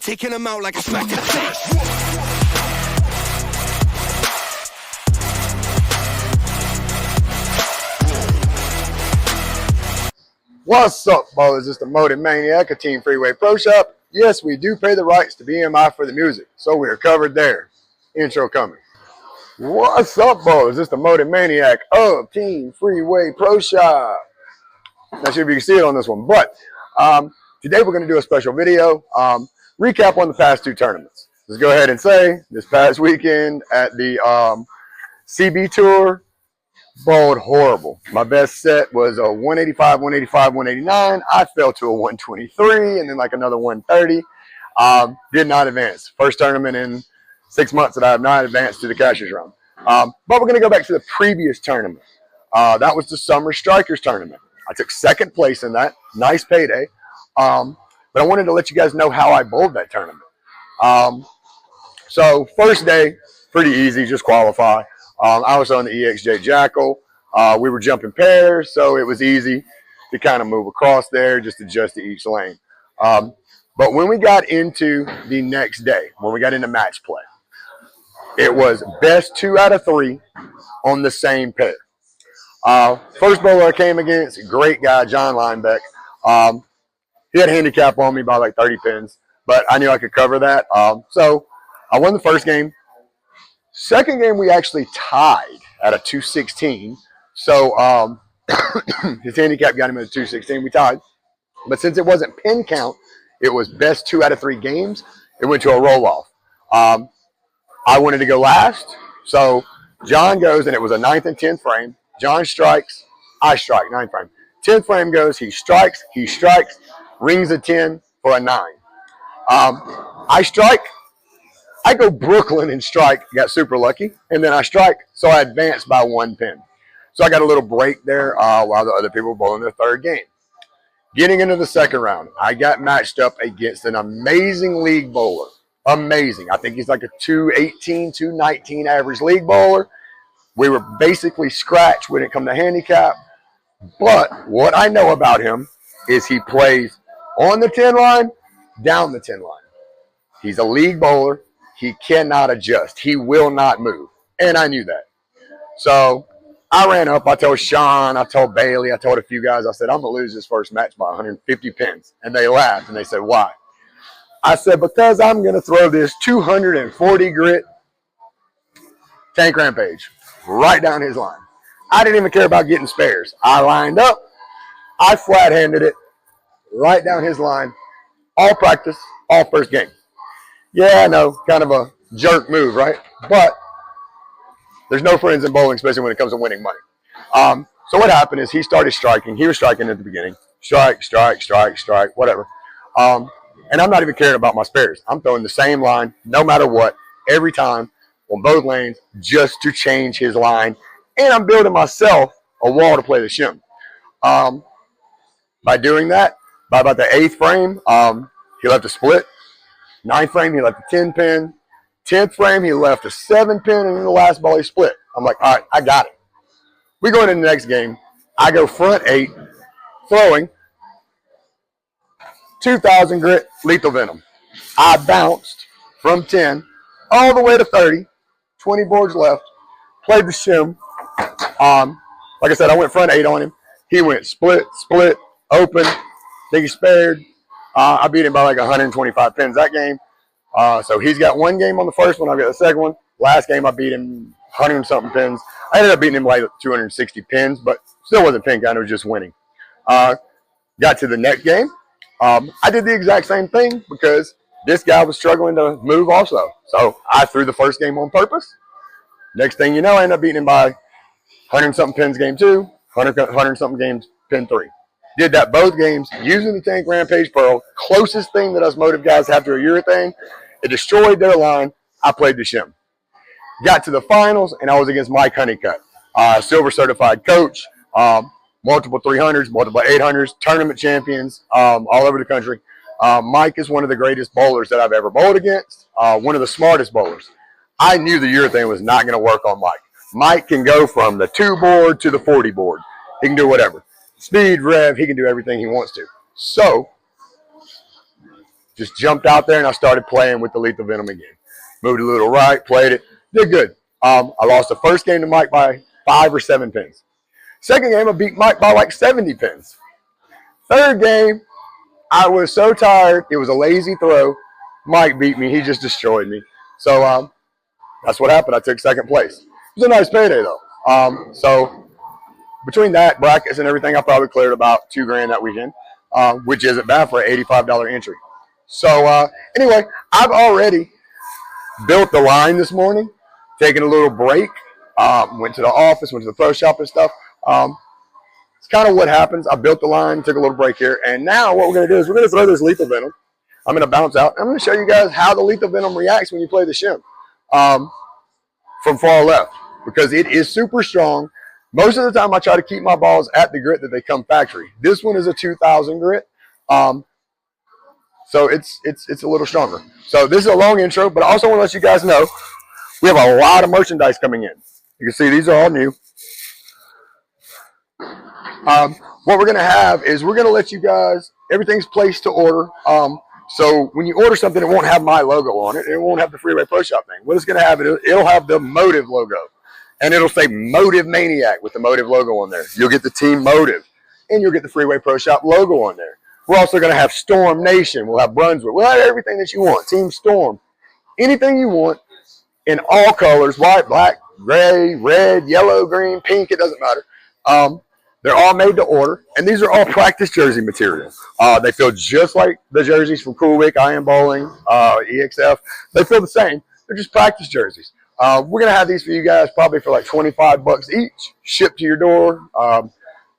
taking them out like a smack to the face. What's up, ballers? It's the Motive Maniac of Team Freeway Pro Shop. Yes, we do pay the rights to BMI for the music, so we're covered there. Intro coming. What's up, ballers? It's the Motive Maniac of Team Freeway Pro Shop. Not sure if you can see it on this one, but today we're going to do a special video, recap on the past two tournaments. Let's go ahead and say this past weekend at the CB Tour, bowled horrible. My best set was a 185, 185, 189. I fell to a 123 and then like another 130. Did not advance. First tournament in 6 months that I have not advanced to the Cashier's round. But we're going to go back to the previous tournament. That was the Summer Strikers tournament. I took second place in that. Nice payday. But I wanted to let you guys know how I bowled that tournament. So first day, pretty easy, just qualify. I was on the EXJ Jackal. We were jumping pairs, so it was easy to kind of move across there, just adjust to each lane. But when we got into the next day, when we got into match play, it was best 2 out of 3 on the same pair. First bowler I came against, great guy, John Linebeck. He had a handicap on me by like 30 pins, but I knew I could cover that. So I won the first game. Second game, we actually tied at a 216. So his handicap got him at a 216. We tied. But since it wasn't pin count, it was best 2 out of 3 games. It went to a roll-off. I wanted to go last. So John goes, and it was a 9th and 10th frame. John strikes. I strike, 9th frame. 10th frame goes, he strikes, rings a 10 for a 9. I strike. I go Brooklyn and strike, got super lucky, and then I strike, so I advanced by 1 pin. So I got a little break there while the other people were bowling their third game. Getting into the second round, I got matched up against an amazing league bowler. Amazing. I think he's like a 218, 219 average league bowler. We were basically scratched when it comes to handicap. But what I know about him is he plays on the 10 line, down the 10 line. He's a league bowler. He cannot adjust. He will not move. And I knew that. So I ran up. I told Sean, I told Bailey, I told a few guys, I said, I'm going to lose this first match by 150 pins. And they laughed and they said, why? I said, because I'm going to throw this 240 grit Tank Rampage right down his line. I didn't even care about getting spares. I lined up. I flat-handed it right down his line. All practice, all first game. Yeah, I know, kind of a jerk move, right? But there's no friends in bowling, especially when it comes to winning money. So what happened is he started striking. He was striking at the beginning. Strike, whatever. And I'm not even caring about my spares. I'm throwing the same line, no matter what, every time on both lanes, just to change his line. And I'm building myself a wall to play the shim. By doing that, by about the 8th frame, he left a split. 9th frame, he left a 10 pin. 10th frame, he left a 7 pin, and in the last ball, he split. I'm like, all right, I got it. We go into the next game. I go front 8, throwing 2,000 grit lethal venom. I bounced from 10 all the way to 30, 20 boards left, played the shim. Like I said, I went front 8 on him. He went split, open. I think he spared. I beat him by like 125 pins that game. So he's got 1 game on the first one. I've got the second one. Last game, I beat him 100 and something pins. I ended up beating him like 260 pins, but still wasn't pin count. It was just winning. Got to the next game. I did the exact same thing because this guy was struggling to move also. So I threw the first game on purpose. Next thing you know, I ended up beating him by 100 and something pins game 2, 100 and something games pin 3. Did that both games using the Tank Rampage Pearl. Closest thing that us motive guys have to a urethane. It destroyed their line. I played the shim. Got to the finals, and I was against Mike Honeycutt, silver certified coach, multiple 300s, multiple 800s, tournament champions all over the country. Mike is one of the greatest bowlers that I've ever bowled against, one of the smartest bowlers. I knew the urethane was not going to work on Mike. Mike can go from the 2 board to the 40 board. He can do whatever. Speed, rev, he can do everything he wants to. So just jumped out there and I started playing with the Lethal Venom again. Moved a little right, played it, did good. I lost the first game to Mike by 5 or 7 pins. Second game, I beat Mike by like 70 pins. Third game, I was so tired. It was a lazy throw. Mike beat me. He just destroyed me. So that's what happened. I took second place. It was a nice payday, though. So between that, brackets and everything, I probably cleared about $2 grand that weekend, which isn't bad for an $85 entry. So anyway, I've already built the line this morning, taking a little break, went to the office, went to the pro shop and stuff. It's kind of what happens. I built the line, took a little break here, and now what we're going to do is we're going to throw this Lethal Venom. I'm going to bounce out. I'm going to show you guys how the Lethal Venom reacts when you play the shim from far left, because it is super strong. Most of the time I try to keep my balls at the grit that they come factory. This one is a 2000 grit. So it's a little stronger. So this is a long intro, but I also want to let you guys know we have a lot of merchandise coming in. You can see these are all new. What we're going to have is we're going to let you guys, everything's placed to order. So when you order something, it won't have my logo on it. It won't have the Freeway Pro Shop thing. What it's going to have, it'll have the Motive logo. And it'll say Motive Maniac with the Motive logo on there. You'll get the Team Motive. And you'll get the Freeway Pro Shop logo on there. We're also going to have Storm Nation. We'll have Brunswick. We'll have everything that you want. Team Storm. Anything you want in all colors. White, black, gray, red, yellow, green, pink. It doesn't matter. They're all made to order. And these are all practice jersey material. They feel just like the jerseys from Cool Week, I Am Bowling, EXF. They feel the same. They're just practice jerseys. We're going to have these for you guys probably for like 25 bucks each. Shipped to your door.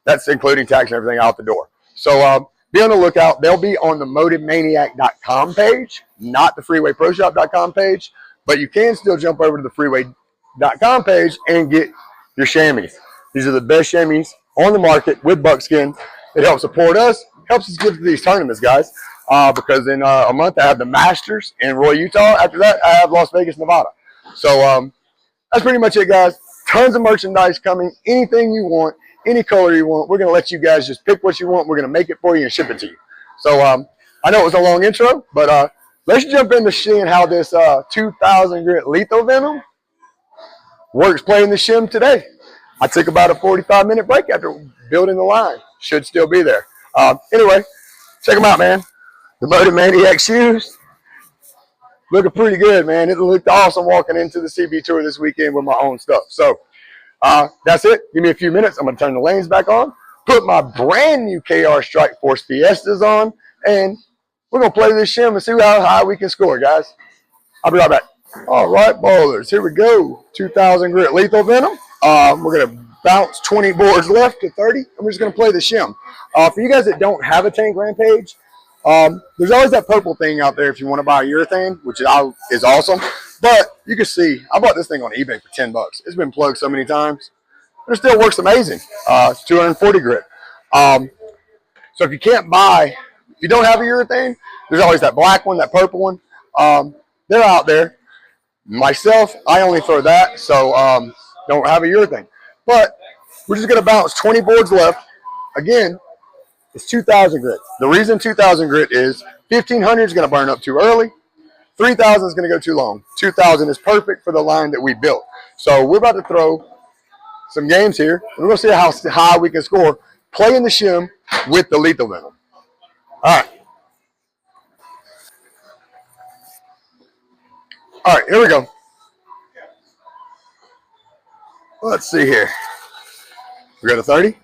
That's including tax and everything out the door. So be on the lookout. They'll be on the motivemaniac.com page, not the freewayproshop.com page. But you can still jump over to the freeway.com page and get your chamois. These are the best chamois on the market with buckskin. It helps support us, helps us get to these tournaments, guys. Because in a month I have the Masters in Roy, Utah. After that, I have Las Vegas, Nevada. So that's pretty much it, guys. Tons of merchandise coming. Anything you want, any color you want. We're going to let you guys just pick what you want. We're going to make it for you and ship it to you. So I know it was a long intro, but let's jump into seeing how this 2000 grit Lethal Venom works playing the shim today. I took about a 45-minute break after building the line. Should still be there. Anyway, check them out, man. The Motive Maniac shoes. Looking pretty good, man. It looked awesome walking into the CB Tour this weekend with my own stuff. So that's it. Give me a few minutes. I'm going to turn the lanes back on, put my brand new KR Strike Force Fiestas on, and we're going to play this shim and see how high we can score, guys. I'll be right back. All right, bowlers. Here we go. 2000 grit Lethal Venom. We're going to bounce 20 boards left to 30, and we're just going to play the shim. For you guys that don't have a Tank Rampage, there's always that purple thing out there if you want to buy a urethane, which is awesome. But you can see, I bought this thing on eBay for 10 bucks. It's been plugged so many times, but it still works amazing. It's 240 grit. So if you can't buy, if you don't have a urethane, there's always that black one, that purple one. They're out there. Myself, I only throw that, so don't have a urethane. But we're just going to bounce 20 boards left. Again, it's 2000 grit. The reason 2000 grit is 1500 is going to burn up too early. 3000 is going to go too long. 2000 is perfect for the line that we built. So we're about to throw some games here. We're going to see how high we can score playing the shim with the Lethal Venom. All right. All right, here we go. Let's see here. We got a 30.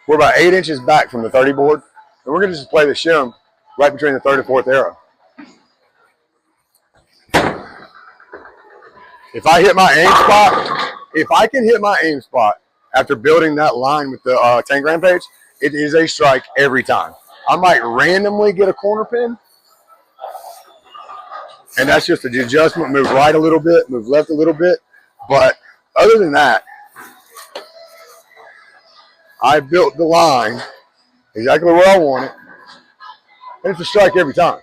We're about 8 inches back from the 30 board, and we're going to just play the shim right between the third and fourth arrow. If I hit my aim spot, if I can hit my aim spot after building that line with the Tank Rampage, it is a strike every time. I might randomly get a corner pin, and that's just an adjustment, move right a little bit, move left a little bit. But other than that, I built the line exactly where I want it, and it's a strike every time.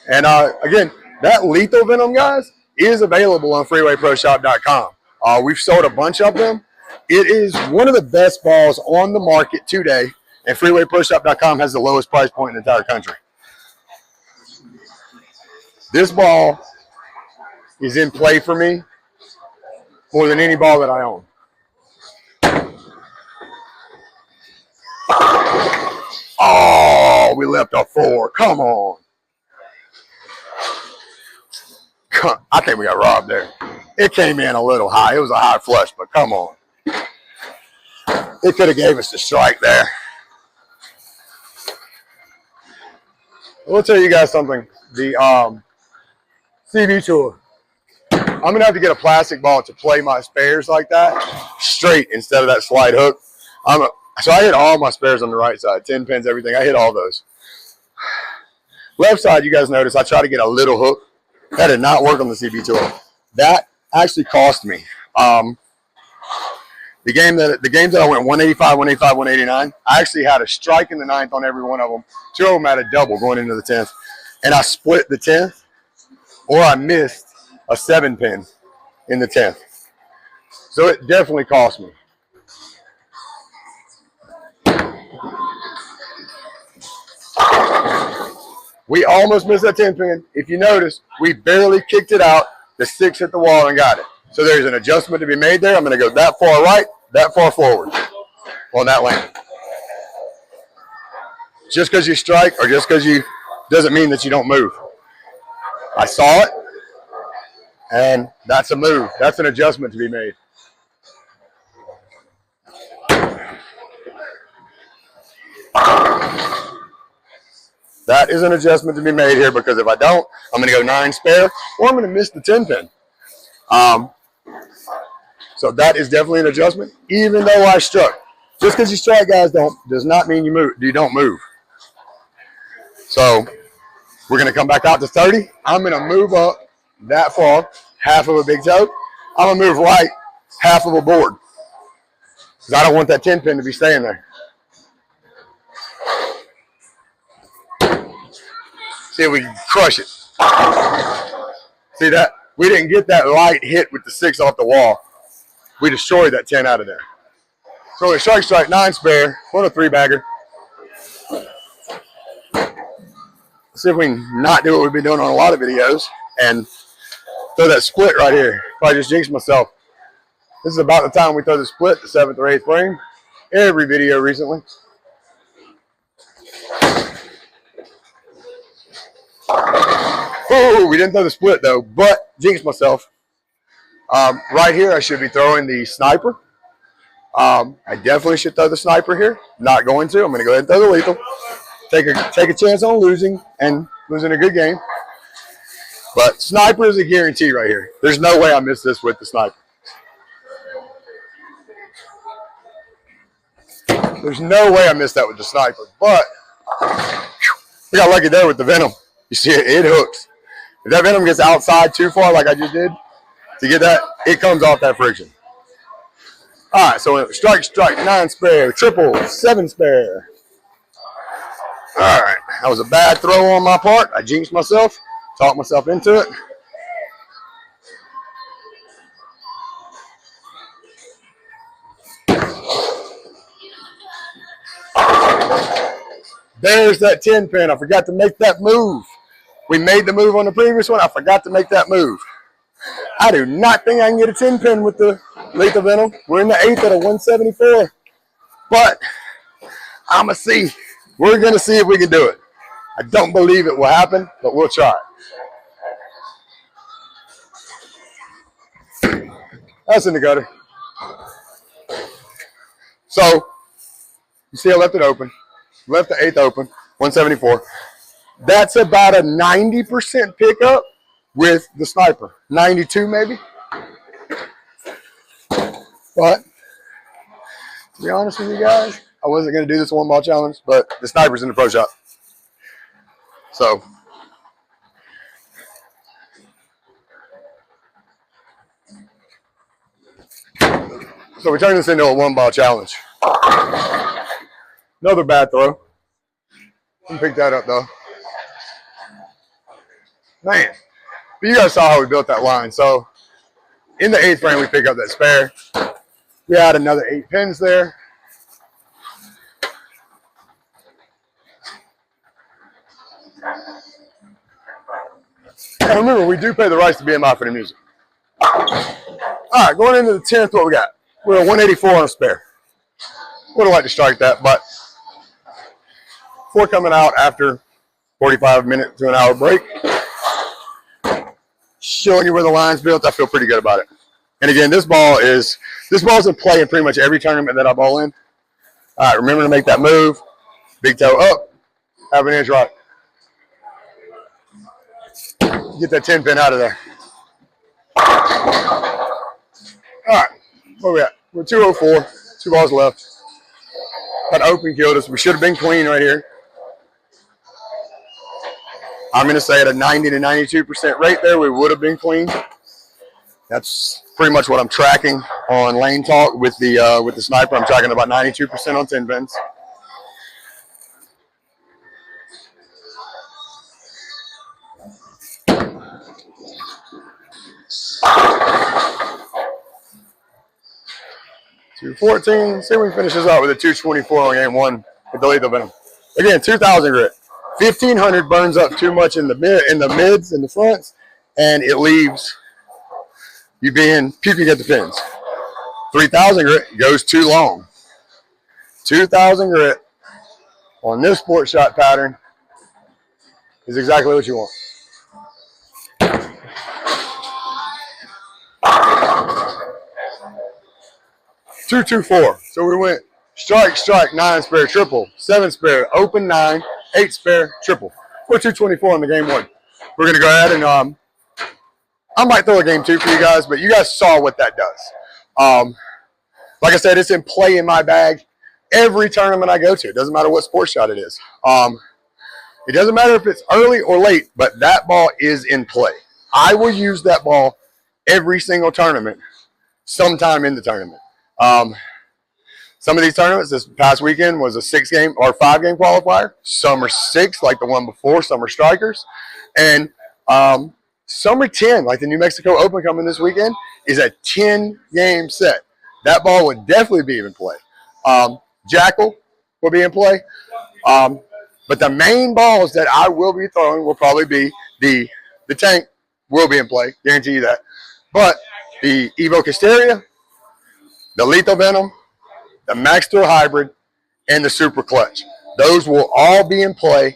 And again, that Lethal Venom, guys, is available on freewayproshop.com. We've sold a bunch of them. It is one of the best balls on the market today, and freewaypushop.com has the lowest price point in the entire country. This ball is in play for me more than any ball that I own. Oh, we left a 4. Come on. I think we got robbed there. It came in a little high. It was a high flush, but come on. It could have gave us the strike there. We'll tell you guys something. The CB tour. I'm going to have to get a plastic ball to play my spares like that straight instead of that slide hook. So I hit all my spares on the right side, 10 pins, everything. I hit all those. Left side, you guys notice I try to get a little hook. That did not work on the CB tour. That actually cost me. The games that I went 185, 185, 189, I actually had a strike in the 9th on every one of them. 2 of them had a double going into the 10th. And I split the 10th, or I missed a 7 pin in the 10th. So it definitely cost me. We almost missed that 10 pin. If you notice, we barely kicked it out. The 6 hit the wall and got it. So there's an adjustment to be made there. I'm going to go that far right, that far forward on that lane. Just because you strike or just because you doesn't mean that you don't move. I saw it, and that's a move. That's an adjustment to be made. That is an adjustment to be made here, because if I don't, I'm going to go 9 spare, or I'm going to miss the 10 pin. So that is definitely an adjustment, even though I struck. Just because you strike, guys, does not mean you don't move. So we're going to come back out to 30. I'm going to move up that far, half of a big toe. I'm going to move right, half of a board, because I don't want that 10 pin to be staying there. See if we can crush it. See that? We didn't get that light hit with the 6 off the wall. We destroyed that 10 out of there. So a strike, 9 spare, on a 3-bagger. See if we can not do what we've been doing on a lot of videos and throw that split right here. Probably just jinxed myself. This is about the time we throw the split, the 7th or 8th frame. Every video recently. Oh, we didn't throw the split though, but jinxed myself. Right here, I should be throwing the sniper. I definitely should throw the sniper here. Not going to. I'm going to go ahead and throw the lethal. Take a chance on losing and losing a good game. But sniper is a guarantee right here. There's no way I miss this with the sniper. There's no way I missed that with the sniper. But we got lucky there with the Venom. You see it hooks. If that Venom gets outside too far like I just did, to get that, it comes off that friction. All right, so strike, 9 spare, triple, 7 spare. All right, that was a bad throw on my part. I jinxed myself, talked myself into it. There's that 10 pin. I forgot to make that move. We made the move on the previous one. I forgot to make that move. I do not think I can get a 10 pin with the lethal Venom. We're in the 8th at a 174. But I'm going to see. We're going to see if we can do it. I don't believe it will happen, but we'll try it. That's in the gutter. So, you see I left it open. Left the 8th open, 174. That's about a 90% pickup with the sniper. 92 maybe. But to be honest with you guys, I wasn't going to do this 1-ball challenge, but the sniper's in the pro shop. So we turned this into a 1-ball challenge. Another bad throw. Didn't pick that up though. Man, but you guys saw how we built that line. So In the 8th frame, we pick up that spare. We add another 8 pins there. And remember, we do pay the rights to BMI for the music. All right, going into the 10th, what we got? We're at 184 on a spare. Would have liked to strike that, but before coming out after 45 minute to an hour break, showing you where the line's built, I feel pretty good about it. And again, this ball's in play in pretty much every tournament that I ball in. All right, remember to make that move. Big toe up, have an inch right. Get that 10 pin out of there. All right, where we at? We're 204, 2 balls left. That open killed us. We should have been clean right here. I'm going to say at a 90 to 92% rate there, we would have been clean. That's pretty much what I'm tracking on Lane Talk with the sniper. I'm tracking about 92% on 10 pins. $214. See if we can finish this out with a 224 on game 1 with the lethal venom. Again, 2,000 grit. 1,500 burns up too much in the mids, in the fronts, and it leaves you being puking at the pins. 3,000 grit goes too long. 2,000 grit on this sport shot pattern is exactly what you want. Two, 2, 4. So we went strike, strike, 9 spare, triple, 7 spare, open 9, 8 spare, triple. We're 224 on the game 1. We're gonna go ahead and I might throw a game 2 for you guys, but you guys saw what that does. Like I said, it's in play in my bag every tournament I go to. It doesn't matter what sport shot it is. It doesn't matter if it's early or late, but that ball is in play. I will use that ball every single tournament, sometime in the tournament. Some of these tournaments this past weekend was a 6-game or 5-game qualifier. Some are 6, like the one before. Some are strikers, and some are 10, like the New Mexico Open coming this weekend is a 10-game set. That ball would definitely be in play. Jackal will be in play, but the main balls that I will be throwing will probably be the Tank will be in play, guarantee you that. But the Evo Casteria, the Lethal Venom, the Max Throw Hybrid, and the Supra Clutch. Those will all be in play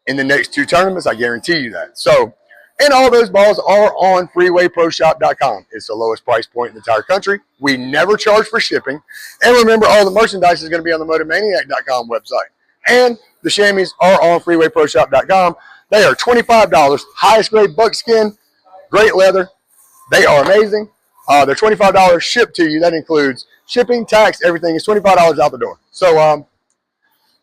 in the next 2 tournaments. I guarantee you that. So, and all those balls are on freewayproshop.com. It's the lowest price point in the entire country. We never charge for shipping. And remember, all the merchandise is going to be on the motomaniac.com website. And the chamois are on freewayproshop.com. They are $25. Highest grade buckskin, great leather. They are amazing. They're $25 shipped to you. That includes shipping, tax, everything. It's $25 out the door. So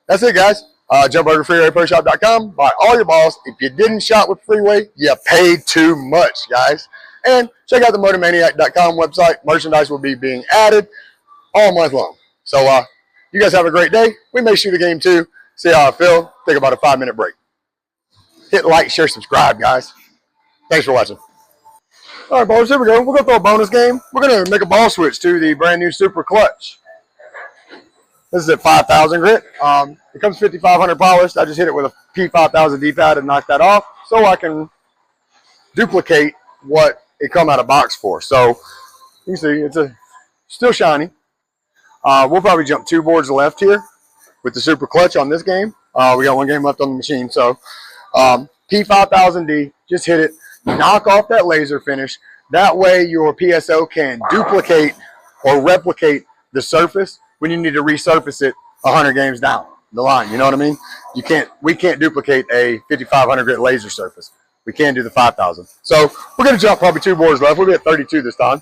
that's it, guys. Jump over to freewayproshop.com. Buy all your balls. If you didn't shop with Freeway, you paid too much, guys. And check out the motomaniac.com website. Merchandise will be being added all month long. So you guys have a great day. We may shoot a game 2. See how I feel. Take about a 5-minute break. Hit like, share, subscribe, guys. Thanks for watching. All right, boys, here we go. We're going to throw a bonus game. We're going to make a ball switch to the brand new Supra Clutch. This is at 5,000 grit. It comes 5,500 polished. I just hit it with a P5000 D-pad and knocked that off so I can duplicate what it come out of box for. So you can see it's still shiny. We'll probably jump 2 boards left here with the Supra Clutch on this game. We got 1 game left on the machine. So P5000D, just hit it. Knock off that laser finish. That way your PSO can duplicate or replicate the surface when you need to resurface it 100 games down the line. You know what I mean? We can't duplicate a 5,500 grit laser surface. We can do the 5,000. So we're going to jump probably 2 boards left. We'll be at 32 this time.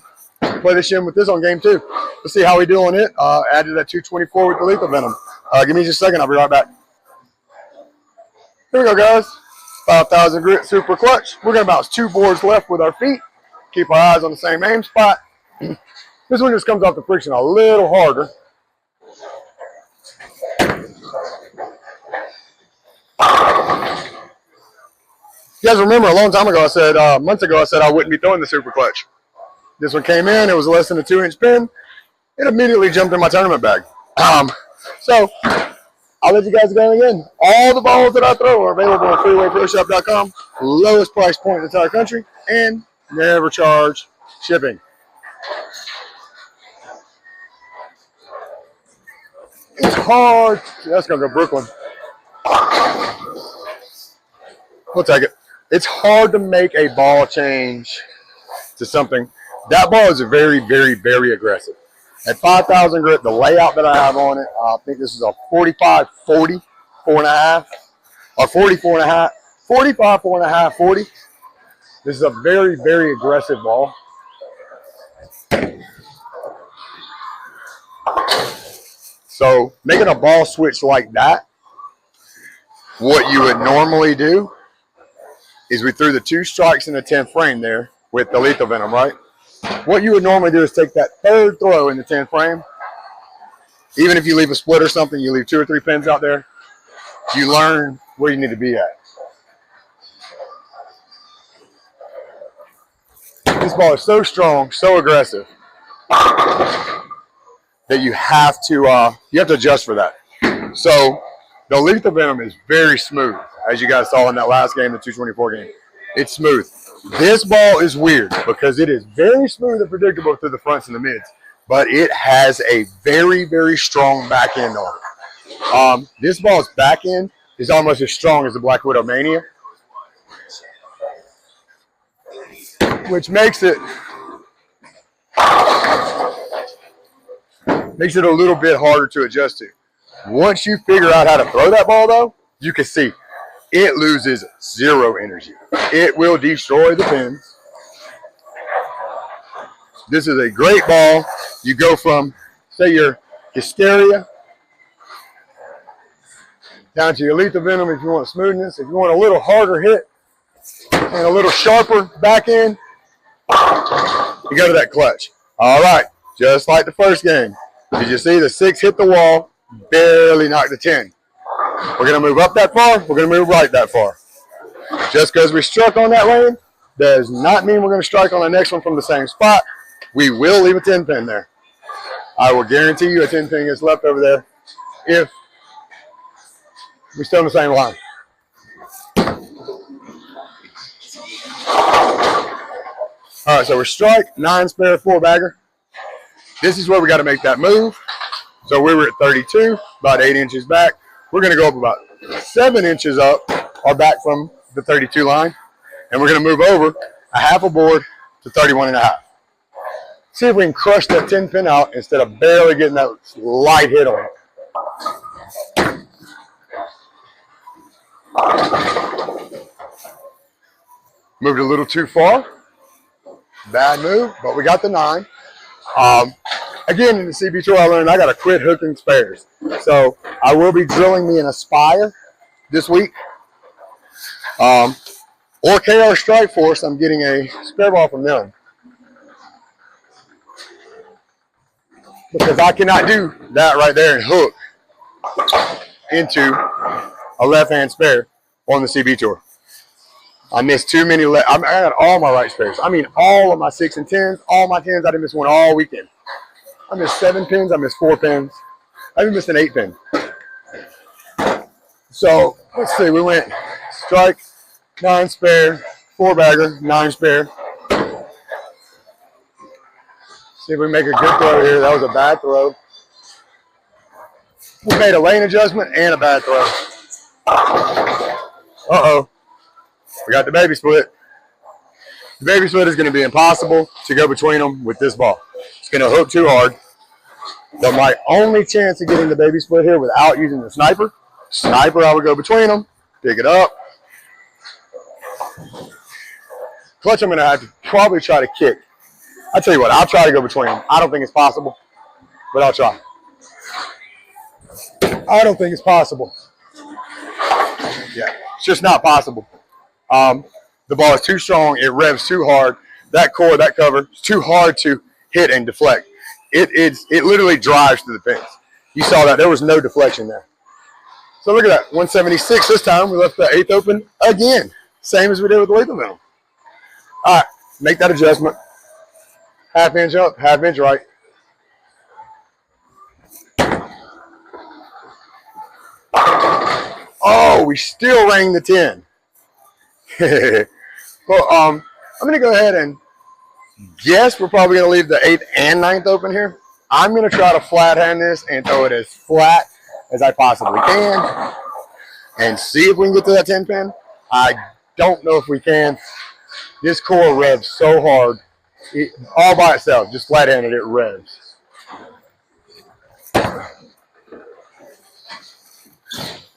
Play the shim with this on game 2. Let's see how we do on it. Added that 224 with the lethal venom. Give me just a second. I'll be right back. Here we go, guys. 5,000 grit Supra Clutch. We're going to bounce 2 boards left with our feet. Keep our eyes on the same aim spot. This one just comes off the friction a little harder. You guys remember a long time ago, I said, months ago, I said I wouldn't be throwing the Supra Clutch. This one came in. It was less than a 2-inch pin. It immediately jumped in my tournament bag. So I'll let you guys go again. All the balls that I throw are available on freewayproshop.com. Lowest price point in the entire country, and never charge shipping. It's hard. That's going to go Brooklyn. We'll take it. It's hard to make a ball change to something. That ball is very, very, very aggressive. At 5,000 grit, the layout that I have on it, I think this is a 45, 40, 4.5, or 44 and a half, 45, 4.5, 40. This is a very, very aggressive ball. So making a ball switch like that, what you would normally do is we threw the 2 strikes in the 10th frame there with the lethal venom, right? What you would normally do is take that 3rd throw in the 10th frame. Even if you leave a split or something, you leave 2 or 3 pins out there, you learn where you need to be at. This ball is so strong, so aggressive, that you have to adjust for that. So the lethal venom is very smooth, as you guys saw in that last game, the 224 game. It's smooth. This ball is weird because it is very smooth and predictable through the fronts and the mids, but it has a very, very strong back end on it. This ball's back end is almost as strong as the Black Widow Mania, which makes it a little bit harder to adjust to. Once you figure out how to throw that ball, though, you can see it loses 0 energy. It will destroy the pins. This is a great ball. You go from, say, your Hysteria down to your lethal venom if you want smoothness. If you want a little harder hit and a little sharper back end, you go to that clutch. All right, just like the first game. Did you see the 6 hit the wall, barely knocked the 10? We're going to move up that far. We're going to move right that far. Just because we struck on that lane does not mean we're going to strike on the next one from the same spot. We will leave a 10 pin there. I will guarantee you a 10 pin is left over there if we stay on the same line. All right, so we're strike, 9 spare, 4 bagger. This is where we got to make that move. So we were at 32, about 8 inches back. We're going to go up about 7 inches up or back from the 32 line, and we're going to move over a half a board to 31 and a half. See if we can crush that 10 pin out instead of barely getting that light hit on it. Moved a little too far. Bad move, but we got the 9. Again, in the CB Tour, I learned I got to quit hooking spares. So I will be drilling me an Aspire this week. Or KR Strike Force, I'm getting a spare ball from them. Because I cannot do that right there and hook into a left-hand spare on the CB Tour. I missed too many. I had all my right spares. I mean, all of my 6 and 10s, all my 10s. I didn't miss one all weekend. I missed 7 pins. I missed 4 pins. I even missed an 8 pin. So let's see. We went strike, 9 spare, 4 bagger, 9 spare. See if we make a good throw here. That was a bad throw. We made a lane adjustment and a bad throw. Uh-oh. We got the baby split. The baby split is going to be impossible to go between them with this ball. It's going to hook too hard. So my only chance of getting the baby split here without using the sniper, I would go between them, pick it up. Clutch, I'm going to have to probably try to kick. I'll tell you what, I'll try to go between them. I don't think it's possible, but I'll try. I don't think it's possible. Yeah, it's just not possible. The ball is too strong. It revs too hard. That core, that cover, is too hard to hit and deflect. It literally drives through the pins. You saw that. There was no deflection there. So look at that. 176 this time. We left the 8th open again. Same as we did with the lethal venom. All right. Make that adjustment. half inch up, half inch right. Oh, we still rang the 10. Well, I'm going to go ahead and guess we're probably going to leave the 8th and 9th open here. I'm going to try to flat hand this and throw it as flat as I possibly can and see if we can get to that 10 pin. I don't know if we can. This core revs so hard. All by itself, just flat handed, it revs.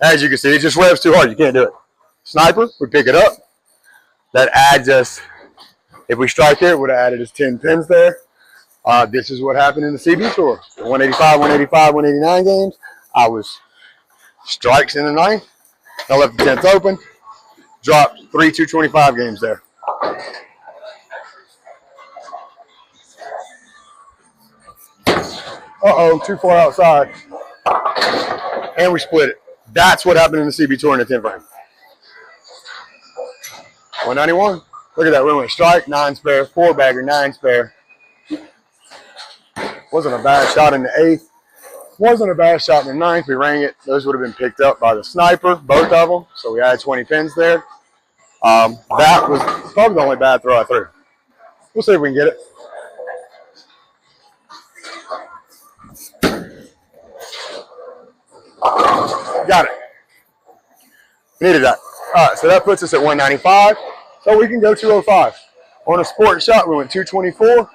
As you can see, it just revs too hard. You can't do it. Sniper, we pick it up. That adds us, if we strike here, it would have added us 10 pins there. This is what happened in the CB Tour. 185, 185, 189 games. I was strikes in the 9th. I left the 10th open. Dropped 3 225 games there. Uh-oh, too far outside. And we split it. That's what happened in the CB Tour in the 10 frame. 191. Look at that. We went strike, 9 spare, 4 bagger, 9 spare. Wasn't a bad shot in the 8th. Wasn't a bad shot in the 9th. We rang it. Those would have been picked up by the sniper, both of them. So we had 20 pins there. That was probably the only bad throw I threw. We'll see if we can get it. Got it. Needed that. All right, so that puts us at 195. So we can go 205. On a sport shot, we went 224.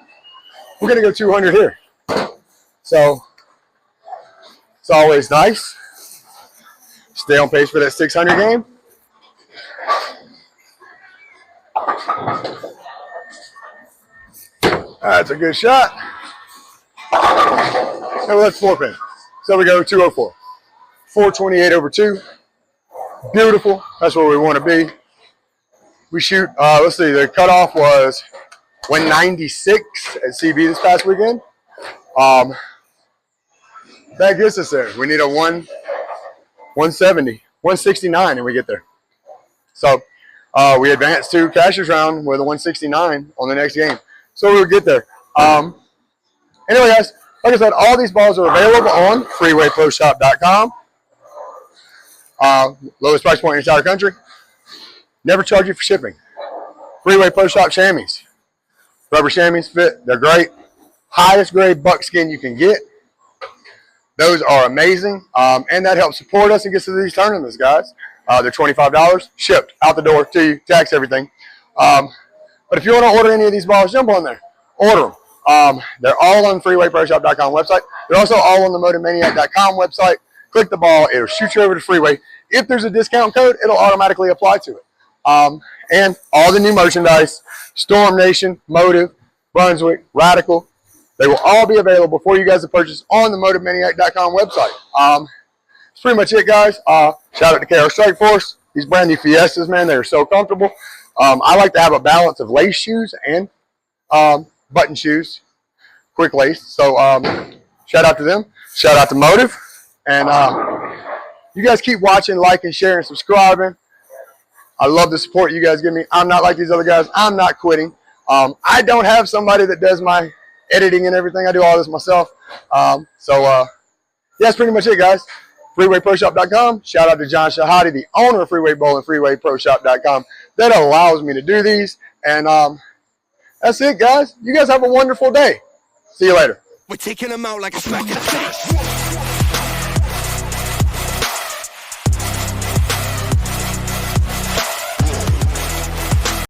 We're going to go 200 here. So it's always nice. Stay on pace for that 600 game. That's a good shot. And that's 4 pin. So we go 204. 428 over 2. Beautiful. That's where we want to be. We shoot, let's see, the cutoff was 196 at CB this past weekend. That gets us there. We need a 170, 169, and we get there. So we advance to Cashier's round with a 169 on the next game. So we'll get there. Anyway, guys, like I said, all these balls are available on freewayproshop.com. Lowest price point in the entire country. Never charge you for shipping. Freeway Pro Shop chamois. Rubber chamois fit. They're great. Highest grade buckskin you can get. Those are amazing. And that helps support us and gets to these tournaments, guys. They're $25. Shipped out the door to you. Tax, everything. But if you want to order any of these balls, jump on there. Order them. They're all on freewayproshop.com website. They're also all on the motivemaniac.com website. Click the ball. It'll shoot you over to Freeway. If there's a discount code, it'll automatically apply to it. And all the new merchandise, Storm Nation, Motive, Brunswick, Radical, they will all be available for you guys to purchase on the motivemaniac.com website. That's pretty much it, guys. Shout out to KR Strike Force. These brand new Fiestas, man, they're so comfortable. I like to have a balance of lace shoes and button shoes, quick lace. So shout out to them. Shout out to Motive. And you guys keep watching, liking, sharing, subscribing. I love the support you guys give me. I'm not like these other guys. I'm not quitting. I don't have somebody that does my editing and everything. I do all this myself. Yeah, that's pretty much it, guys. FreewayProShop.com. Shout out to John Shahadi, the owner of Freeway Bowl and FreewayProShop.com. That allows me to do these. And that's it, guys. You guys have a wonderful day. See you later. We're taking them out like a smack.